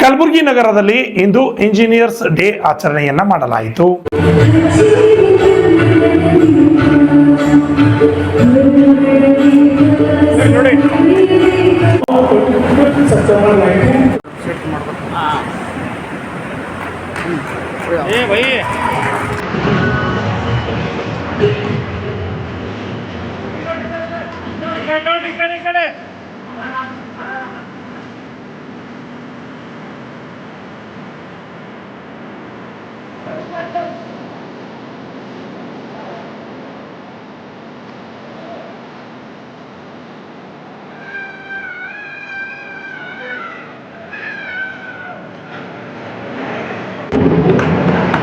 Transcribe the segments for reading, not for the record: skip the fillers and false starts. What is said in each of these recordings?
ಕಲಬುರಗಿ ನಗರದಲ್ಲಿ ಇಂದು engineers day ಆಚರಣೆಯನ್ನ ಮಾಡಲಾಯಿತು.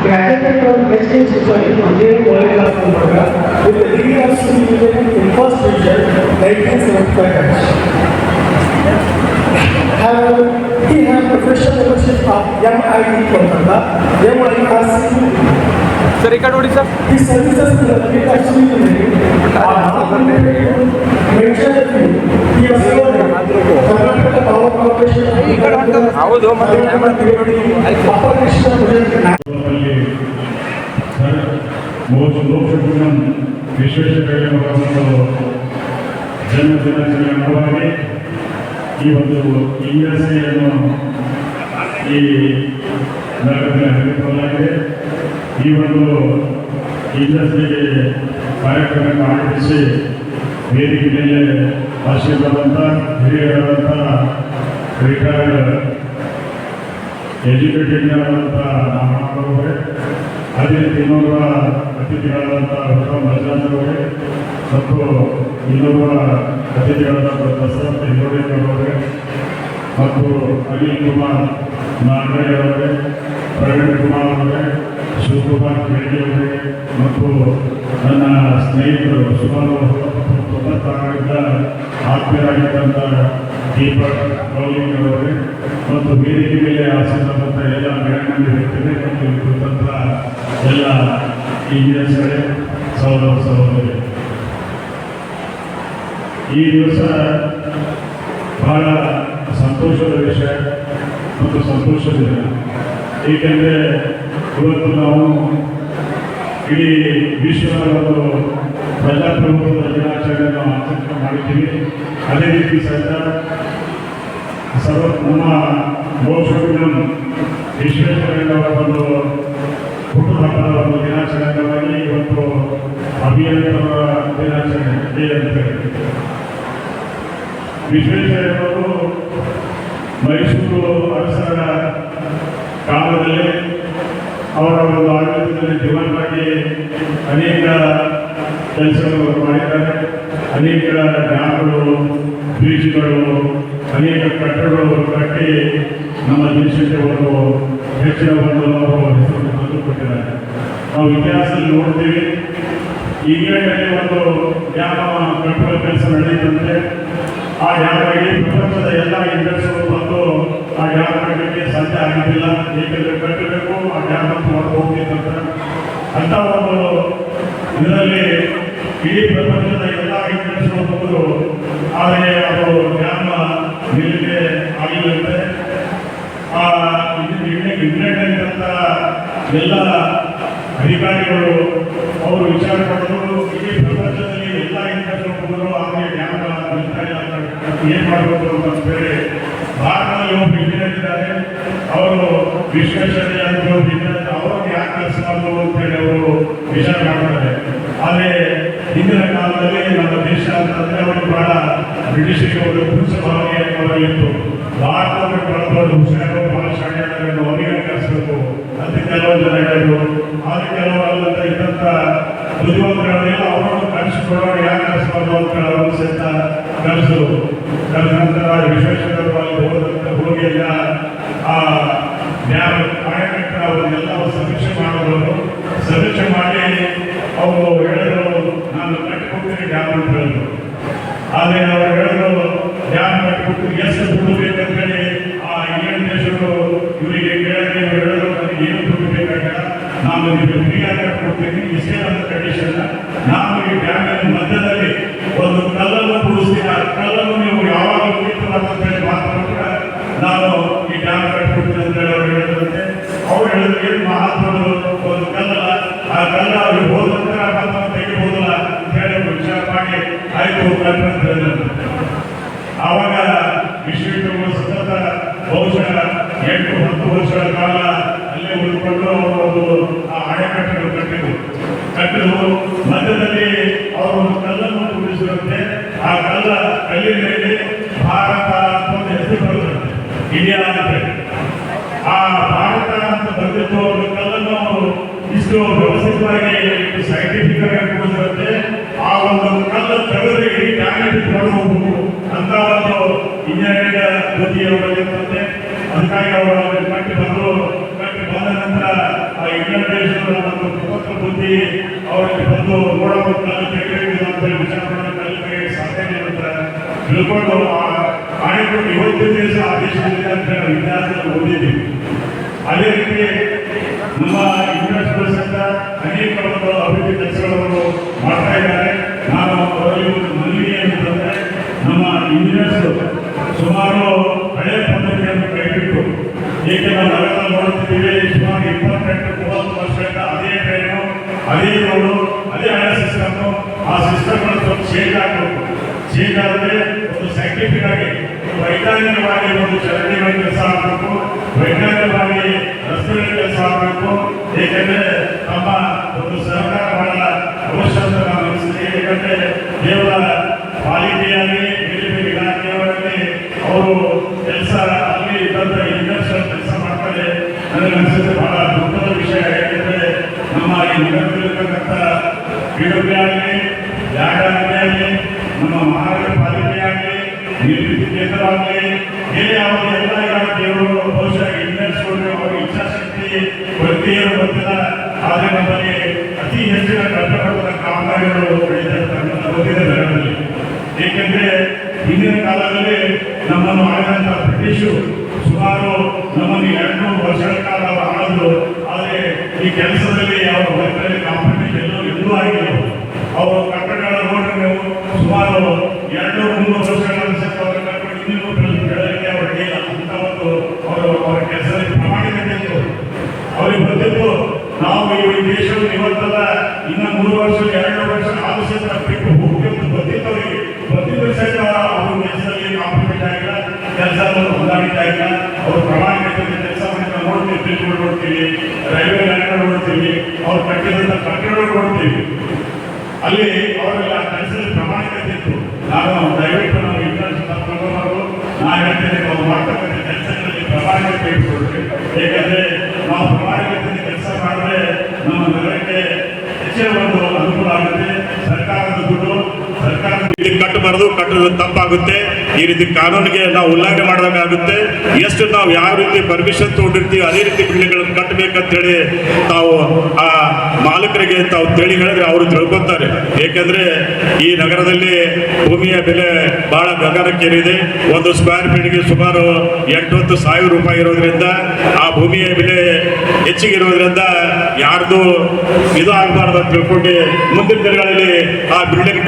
Graduated from West Institute Engineering College of Gulbarga with a degree of civil engineering in first division 1975. He has professional membership of MIT Kolkata, MIRC. Sir, record what is sir? His services to the field of civil engineering are not limited. Mention the field. He has served Karnataka Power Corporation. ಹೌದು ಮತ್ತೆ Upper Krishna Project. Lok Sabha ವಿಶ್ವೇಶ್ವರಯ್ಯನವರ ಜನ್ಮದಿನಾಚರಣೆ ಅಂಗವಾಗಿ ಈ ಒಂದು ಇಂಡಸ್ಟ್ರಿಯನ್ನು ಈ ನಗರದಲ್ಲಿ ಹಮ್ಮಿಕೊಳ್ಳಲಾಗಿದೆ. ಈ ಒಂದು ಇಂಡಸ್ಟ್ರಿಗೆ ಕಾರ್ಯಕ್ರಮವನ್ನು ಆಯೋಜಿಸಿ ವೇದಿಕೆ ಮೇಲೆ ಆಶೀರ್ವಾದಂಥ ಹಿರಿಯರಾದಂಥ ರಿಟೈರ್ಡ್ ಎಜುಕೇಟೆಡ್ ಆದಂಥ ನಾಮಕರವರೇ, ಅದೇ ಇನ್ನೋರ್ವ ಅತಿಥಿಗಳಾದಂಥ ಡಾಕ್ಟರ್ ಮಜಾಜರವರೇ ಮತ್ತು ಇನ್ನೋರ್ವ ಅತಿಥಿಗಳಾದಂಥ ದಸರಥ ಹಿಂದೋಡಿಯವರೇ ಮತ್ತು ಅನಿಲ್ ಕುಮಾರ್ ನಾಗಯ್ಯವರೇ, ಪ್ರವೀಣ್ ಕುಮಾರ್ ಅವರೇ, ಶಿವಕುಮಾರ್ ಖೇಡಿಯವರೇ ಮತ್ತು ನನ್ನ ಸ್ನೇಹಿತರು ಸುಮಾರು 96ರಿಂದ ಆತ್ಮೀಯರಾಗಿದ್ದಂಥ ದೀಪಕ್ ಕೌಲಿಂಗ್ ಅವರೇ ಮತ್ತು ವೇದಿಕೆ ಮೇಲೆ ಆಸೀನರಾದಂಥ ಎಲ್ಲ ಗಣ್ಯಮಾನ್ಯ ವ್ಯಕ್ತಿಗಳೇ ಮತ್ತು ಕುರಿತಂಥ ಎಲ್ಲ ಇಂಜಿನಿಯರ್ಸ್ಗಳೇ, ಸಹೋದರ ಸಹೋದರಿ, ಈ ದಿವಸ ಬಹಳ ಸಂತೋಷದ ವಿಷಯ ಮತ್ತು ಸಂತೋಷದ ದಿನ. ಏಕೆಂದರೆ ಇವತ್ತು ನಾವು ಇಡೀ ವಿಶ್ವದ ಒಂದು ಪ್ರಜಾಪ್ರಭುತ್ವದ ದಿನಾಚರಣೆಯನ್ನು ಆಚರಣೆ ಮಾಡಿದ್ದೀವಿ. ಅದೇ ರೀತಿ ನಮ್ಮ ಲೋಕಸಭಾ ವಿಶ್ವೇಶ್ವರಯ್ಯನವರ ಒಂದು ಹುಟ್ಟುಹಬ್ಬದ ಒಂದು ದಿನಾಚರಣೆಗಾಗಿ ಇವತ್ತು ಅಭಿಯಂತರ ದಿನಾಚರಣೆ ಅಂತೇಳಿ ವಿಶ್ವೇಶ್ವರಯ್ಯನವರು ಮೈಸೂರು ಅರಸರ ಕಾಲದಲ್ಲಿ ಅವರ ಒಂದು ಆಡಳಿತದಲ್ಲಿ ಜೀವನವಾಗಿ ಅನೇಕ ಕೆಲಸಗಳು ಮಾಡಿದ್ದಾರೆ. ಅನೇಕ ಡ್ಯಾಮ್ಗಳು, ಬ್ರಿಡ್ಜ್ಗಳು, ಅನೇಕ ಕಟ್ಟಡಗಳು ಕಟ್ಟಿ ನಮ್ಮ ದೇಶಕ್ಕೆ ಒಂದು ಹೆಚ್ಚಿನ ಒಂದು ಅವರು ಹೆಸರು ತಂದುಕೊಟ್ಟಿದ್ದಾರೆ. ನಾವು ಇತಿಹಾಸದಲ್ಲಿ ನೋಡ್ತೀವಿ, ಇಂಗ್ಲೆಂಡಲ್ಲಿ ಒಂದು ಡ್ಯಾಮ್ ಕಟ್ಟುವ ಕೆಲಸ ನಡೆಯುತ್ತಂತೆ. ಆ ಡ್ಯಾಮ್ ಇಡೀ ಪ್ರಪಂಚದ ಎಲ್ಲ ಇಂಡಸ್ಟ್ರಿಗಳು ಬಂದು ಆ ಡ್ಯಾಮ್ ಕಟ್ಟಲಿಕ್ಕೆ ಸಾಧ್ಯ ಆಗಿದ್ದಿಲ್ಲ. ಏಕೆಂದರೆ ಕಟ್ಟಬೇಕು, ಆ ಡ್ಯಾಮ್ ಅಂತ ಹೊರಗೆ ಹೋಗ್ತಿದ್ದಂತ ಅಂತ ಒಂದು ಇದರಲ್ಲಿ ಇಡೀ ಪ್ರಪಂಚದ ಎಲ್ಲ ಇಂಡಸ್ಟ್ರಿಗಳು ಬಂದರು. ಆದರೆ ಅದು ಡ್ಯಾಮ್ ನಿಲ್ಲಿಗೆ ಆಗಿಲ್ಲಂತೆ. ಇಂಗ್ಲೆಂಡ್ನಂತ ಎಲ್ಲ ಅಧಿಕಾರಿಗಳು ಅವರು ವಿಚಾರ ಮಾಡಿದ್ರು, ಇಡೀ ಪ್ರಪಂಚದಲ್ಲಿ ಎಲ್ಲ ಇಂಡಸ್ಟ್ರಿಗಳು ಬಂದರು, ಆದರೆ ಡ್ಯಾಮ್ ನಿಲ್ತಾ ಇಲ್ಲ, ಏನು ಮಾಡಬೇಕು ಅಂತ ಹೇಳಿ ಭಾರತದಲ್ಲಿ ಒಬ್ಬ ಇಂಜಿನಿಯರ್ ಇದ್ದಾರೆ, ಅವರು ವಿಶ್ವೇಶ್ವರಯ್ಯ ಅಂತ ಒಬ್ಬ ಇಂಜಿನಿಯರ್, ಅವ್ರಿಗೆ ಯಾಕೆ ಕೆಲಸ ಮಾಡಬಹುದು ಅಂತ ಹೇಳಿ ಅವರು ವಿಚಾರ ಮಾಡ್ತಾರೆ. ಆದರೆ ಹಿಂದಿನ ಕಾಲದಲ್ಲಿ ನಮ್ಮ ದೇಶ ಅಂತಂದ್ರೆ ಅವರಿಗೆ ಬಹಳ ಬ್ರಿಟಿಷರಿಗೆ ಒಂದು ಪುರುಷ ಭಾವನೆ ಅವರಲ್ಲಿತ್ತು. ಭಾರತದಲ್ಲಿ ಬಳಸಬಹುದು, ಹುಷಾರು ಬಹಳ ಶಾಣೆಯನ್ನು ಅವರಿಗೆ ಕಲಿಸಬೇಕು ಅಂತ ಕೆಲವು ಜನ ಹೇಳಿದ್ರು. ಆದರೆ ಕೆಲವರಲ್ಲಂತ ಇದ್ದಂಥ ಬುದ್ಧಿವಂತರನ್ನೆಲ್ಲ ಅವರನ್ನು ಕಲಿಸಿಕೊಳ್ಳೋರು ಯಾಕೆ ಕಲಿಸಬಾರ್ದು ಅಂತ ಅವರು ಸಹಿತ ಕಲಿಸಿದ್ರು. ಕಲಿಸ ನಂತರ ವಿಶ್ವೇಶ್ವರಯ್ಯ ಹೋಗಿ ಎಲ್ಲ ಆ ಡ್ಯಾಮ್ ಕಾರ್ಯಕರ್ತ ಅವನ್ನೆಲ್ಲ ಸಮೀಕ್ಷೆ ಮಾಡೋರು. ಸಮೀಕ್ಷೆ ಮಾಡಿ ಅವರು ಹೇಳಿದ್ರು, ನಾನು ಕಟ್ಟಿಕೊಡ್ತೀನಿ ಡ್ಯಾಮ್ ಅಂತ ಹೇಳಿದ್ರು. ಆದರೆ ಅವರು ಹೇಳಿದ್ರು, ಡ್ಯಾಮ್ ಕಟ್ಟಿಕೊಟ್ಟು ಎಷ್ಟು ದುಡ್ಡು ಬೇಕಂತ ಹೇಳಿ ಆ ಇಂಗ್ಲೆಂಡ್ ದೇಶಗಳು ಇವರಿಗೆ ಕೇಳಿದ್ರೆ ಇವರು ಹೇಳಿದ್ರು, ನನಗೆ ಏನು ದುಡ್ಡು ಬೇಕಾಗಿಲ್ಲ, ನಾನು ನಿಮಗೆ ಫ್ರೀಯಾಗಿ ಕಟ್ಟಿಕೊಡ್ತೀನಿ, ಇಷ್ಟೇ ನನ್ನ ಕಂಡೀಷನ್. ನಾನು ಈ ಡ್ಯಾಮಿನ ಮಧ್ಯದಲ್ಲಿ ಒಂದು ಕಲ್ಲನ್ನು ಕೂಡಿಸ್ತೀನಿ, ಆ ಕಲ್ಲನ್ನು ನೀವು ಯಾವಾಗ ಅಂತ ಹೇಳಿ ಮಾತನಾಡಿದ್ರೆ ನಾನು ಈ ಡ್ಯಾಮ್ ಕಟ್ಟಿಕೊಡ್ತೀನಿ ಹೇಳಿದ್ರು ಏನು ಮಹಾತ್ಮರು ಒಂದು ಕಲ್ಲಲ್ಲ, ಆ ಕಲ್ಲ ಅವ್ರಿಗೆ ಹೋದ ನಂತರ ಮತ್ತೆ ತೆಗಿಬಹುದಲ್ಲ ಅಂತ ಹೇಳಿ ಅವ್ರು ವಿಚಾರ ಮಾಡಿ ಆಯ್ತು ಕಲ್ಲ ಅಂತ ಹೇಳಿದ್ರು. ಆವಾಗ ವಿಶ್ವವಿದ್ಯಾಲಯಗಳು ಸತತ ಬಹುಶಃ 8-10 ವರ್ಷಗಳ ಕಾಲ ಅಲ್ಲೇ ಉಳಿದುಕೊಂಡು ಅವರು ಆ ಅಣೆಕಟ್ಟನ್ನು ಕಟ್ಟಿದ್ರು. ಮಧ್ಯದಲ್ಲಿ ಅವರು ಒಂದು ಕಲ್ಲನ್ನು ಕೂಡಿಸಿರುತ್ತೆ. ಆ ಕಲ್ಲಿನಲ್ಲಿ ಭಾರತ ಅಂತ ಒಂದು ಹೆಸರು ಬರುತ್ತದೆ, ಇಂಡಿಯಾ ಅಂತ ಹೇಳಿ. ಆ ಭಾರತ ಅಂತ ಬಂದಿದ್ದು ಒಂದು ಕಲ್ಲನ್ನು ಅವರು ಇಷ್ಟು ವ್ಯವಸ್ಥಿತವಾಗಿ ಸೈಂಟಿಫಿಕ್ ಆಗಿ ಕೂಡಿಸಿರುತ್ತೆ. ಆ ಒಂದು ಕಲ್ಲು ತೆಗೆದು ಇಡೀ ಪ್ಲಾನೆಟ್ ಮಾಡಬಹುದು ಅಂತ ಒಂದು ಇಂಜಿನಿಯರಿಂಗ್ ಬುದ್ಧಿ ಅವರಲ್ಲಿರುತ್ತದೆ. ಅದಕ್ಕಾಗಿ ಅವರು ಕಟ್ಟಿ ಬಂದ ನಂತರ ಆ ಇಂಗ್ಲೆಂಡ್ ದೇಶದ ಒಂದು ಪ್ರಪಂಚ ಬುದ್ಧಿ ಅವರಿಗೆ ಬಂದು ನೋಡಬಹುದು ಕಲ್ಲು ತೆಗೆಯಬೇಕು ಅಂತ ಹೇಳಿ ವಿಚಾರ ಮಾಡಿ ಕಲ್ಲು ತೆಗೆಯಕ್ಕೆ ಸಾಧ್ಯ ಇರುತ್ತೆ ತಿಳ್ಕೊಂಡು ಆ ಆಣೆಕಟ್ಟು ಇವತ್ತಿನ ದೇಶ ಆ ದೇಶದಲ್ಲಿ ಅಂತ ಹೇಳಿ ಇತಿಹಾಸದಲ್ಲಿ ಓದಿದ್ದೀವಿ. ಅದೇ ರೀತಿ ನಮ್ಮ ಯೂನಿವರ್ಸಿಟೀಸ್ ಅಂತ ಅನೇಕ ಒಂದು ಅಭಿವೃದ್ಧಿ ಕೆಲಸಗಳನ್ನು ಮಾಡ್ತಾ ಇದ್ದಾರೆ. ನಾನು ಅವರಲ್ಲಿ ಒಂದು ಮನವಿ ಅಂತಂದ್ರೆ ನಮ್ಮ ಇಂಜಿನಿಯರ್ಸ್ ಸುಮಾರು ಹಳೆಯ ಪದ್ಧತಿಯನ್ನು ಕೈಬಿಟ್ಟು, ಏಕೆ ನಾವು ನಗರದಲ್ಲಿ ನೋಡುತ್ತಿದ್ದೀವಿ ಸುಮಾರು 28-30 ವರ್ಷದಿಂದ ಅದೇ ಟ್ರೈನು, ಅದೇ ರೋಡು, ಅದೇ ಹಳೆ ಸಿಸ್ಟಮು. ಆ ಸಿಸ್ಟಮ್ಗಳು ಸ್ವಲ್ಪ ಚೇಂಜ್ ಆಗಬೇಕು. ಚೇಂಜ್ ಆದರೆ ಒಂದು ಸೈಂಟಿಫಿಕ್ ಆಗಿ ವೈಜ್ಞಾನಿಕವಾಗಿ ಒಂದು ಚರಂಡಿಗಳ ಕೆಲಸ ಆಗಬೇಕು, ವೈಜ್ಞಾನಿಕವಾಗಿ ರಸ್ತೆಗಳ ಕೆಲಸ ಆಗಬೇಕು. ಏಕೆಂದರೆ ನಮ್ಮ ಒಂದು ಸಹಕಾರ ಬಹಳ ಅವಶ್ಯಕತೆ ನಾನು ಅನಿಸಿದೆ. ಏಕೆಂದರೆ ಕೇವಲ ಪಾಲಿಕೆಯಾಗಿ ಬೇರೆ ಬೇರೆ ಇಲಾಖೆಯವರಲ್ಲಿ ಅವರು ಕೆಲಸ ಅಲ್ಲಿ ಇದ್ದಂಥ ಇಂಡಸ್ಟ್ರಿಯಲ್ ಕೆಲಸ ಮಾಡ್ತಾರೆ. ನನಗೆ ಅನಿಸುತ್ತೆ ಬಹಳ ದುಃಖದ ವಿಷಯ. ಏಕೆಂದರೆ ನಮ್ಮ ಈ ನಗರದಲ್ಲಿರ್ತಕ್ಕಂಥ PWD ಆಗಲಿ, ಆಗಲಿ, ನಮ್ಮ ಮಹಾನಗರ ಪಾಲಿಕೆ ಆಗಲಿ, ನಿರ್ಮಿತಿ ಕೇಂದ್ರವಾಗಲಿ, ಬೇರೆ ಯಾವುದೇ ಎಲ್ಲ ಇಲಾಖೆಯವರು ಬಹುಶಃ ಇಂಡಸ್ಟ್ರಿಗಳು ಅವರ ಇಚ್ಛಾಶಕ್ತಿ ವೃತ್ತಿಯನ್ನು ಗೊತ್ತಿಲ್ಲ. ಆದರೆ ನಮ್ಮಲ್ಲಿ ಅತಿ ಹೆಚ್ಚಿನ ಕಟ್ಟಡದ ಕಾಮಗಾರಿಗಳು ಗೊತ್ತಿದೆ ನಗರದಲ್ಲಿ. ಏಕೆಂದರೆ ಹಿಂದಿನ ಕಾಲದಲ್ಲಿ ನಮ್ಮನ್ನು ಆಳಿದಂಥ ಬ್ರಿಟಿಷರು ಸುಮಾರು ನಮ್ಮನ್ನು 200 ವರ್ಷಗಳ ಕಾಲ ಆಳಿದ್ರು. ಆದರೆ ಈ ಕೆಲಸದಲ್ಲಿ ಅವರ ವೈದ್ಯರಲ್ಲಿ ಕಾಂಪಿಟೇಷನ್ ಎಲ್ಲೂ ಆಗಿಲ್ಲ. ಅವರು ಕಟ್ಟಡಗಳ ನೋಡ್ರಿ ನೀವು ಸುಮಾರು 200-300 ವರ್ಷಗಳ ಅವರ ಕಟ್ಟಡ ಇನ್ನೂ ಬೆಳವಣಿಗೆ ಅವರಿಗೆ ಇಲ್ಲ ಅಂತ ಒಂದು ಅವರ ಕೆಲಸದಲ್ಲಿ ಪ್ರಾಮಾಣಿಕತೆ ಇತ್ತು. ಅವ್ರಿಗೆ ಬಂದಿದ್ದು ನಾವು ಈ ದೇಶವನ್ನು ಇವತ್ತಲ್ಲ ಇನ್ನು 3 ವರ್ಷ 2 ವರ್ಷ ಆಲೋಚನೆ ಬಿಟ್ಟು ಹೋಗ್ಬೇಕು ಬಂದಿದ್ದು ಅವರಿಗೆ. ಬಂದಿದ್ದು ಸಹಿತ ಅವರು ಕೆಲಸದಲ್ಲಿ ಕಾಂಪಿಟೇಟ್ ಆಗಿಲ್ಲ, ಕೆಲಸ ಹೊಂದಾಣಿಕೆ ಆಗಿಲ್ಲ. ಅವರು ಪ್ರಾಮಾಣಿಕತೆ ಕೆಲಸ ಮಾಡಿ ನೋಡ್ತೀವಿ, ಬ್ರಿಡ್ಜ್ಗಳು ನೋಡ್ತೀವಿ, ರೈಲ್ವೆ ಲೈನ್ಗಳು ನೋಡ್ತೀವಿ, ಅವ್ರು ಕಟ್ಟಿದಂಥ ಕಟ್ಟಡಗಳು ನೋಡ್ತೀವಿ. ಅಲ್ಲಿ ಅವರೆಲ್ಲ ಕೆಲಸದಲ್ಲಿ ಪ್ರಾಮಾಣಿಕತೆ ಇತ್ತು. ನಾನು ದಯವಿಟ್ಟು ನಾವು ಇಂಟರ್ನ್ಯಾಷನಲ್ ನಾನು ಹೇಳ್ತೇನೆ, ನಾವು ಮಾಡ್ತಕ್ಕಂಥ ಕೆಲಸಗಳಲ್ಲಿ ಪ್ರಾಮಾಣಿಕತೆ ಇಟ್ಕೊಳ್ರಿ. ಏಕೆಂದರೆ ನಾವು ಪ್ರಾಮಾಣಿಕತೆ ಕೆಲಸ ಮಾಡಿದ್ರೆ ನಮ್ಮ ನಗರಕ್ಕೆ ಹೆಚ್ಚಿನ ಒಂದು ಅನುಕೂಲ ಆಗುತ್ತೆ. ಸರ್ಕಾರದ ದುಡ್ಡು ಕಟ್ಟಬಾರದು, ಕಟ್ಟೋದು ತಪ್ಪಾಗುತ್ತೆ. ಈ ರೀತಿ ಕಾನೂನಿಗೆ ನಾವು ಉಲ್ಲಂಘನೆ ಮಾಡಬೇಕಾಗುತ್ತೆ. ಎಷ್ಟು ನಾವು ಯಾವ ರೀತಿ ಪರ್ಮಿಷನ್ ತಗೊಂಡಿರ್ತೀವಿ ಅದೇ ರೀತಿ ಬಿಲ್ಡಿಂಗ್ಗಳನ್ನು ಕಟ್ಟಬೇಕಂತ ಹೇಳಿ ತಾವು ಆ ಮಾಲೀಕರಿಗೆ ತಾವು ತಿಳಿ ಹೇಳಿದ್ರೆ ಅವರು ತಿಳ್ಕೊತಾರೆ. ಏಕೆಂದ್ರೆ ಈ ನಗರದಲ್ಲಿ ಭೂಮಿಯ ಬೆಲೆ ಬಹಳ ಗಗನಕ್ಕೇರಿದೆ. ಒಂದು ಸ್ಕ್ವೇರ್ ಫೀಟ್ಗೆ ಸುಮಾರು 80,000 ರೂಪಾಯಿ ಇರೋದ್ರಿಂದ ಆ ಭೂಮಿಯ ಬೆಲೆ ಹೆಚ್ಚಿಗಿರೋದ್ರಿಂದ ಯಾರ್ದು ಇದು ಆಗಬಾರ್ದು ಅಂತ ತಿಳ್ಕೊಂಡು ಮುಂದಿನ ದಿನಗಳಲ್ಲಿ ಆ ಬಿಲ್ಡಿಂಗ್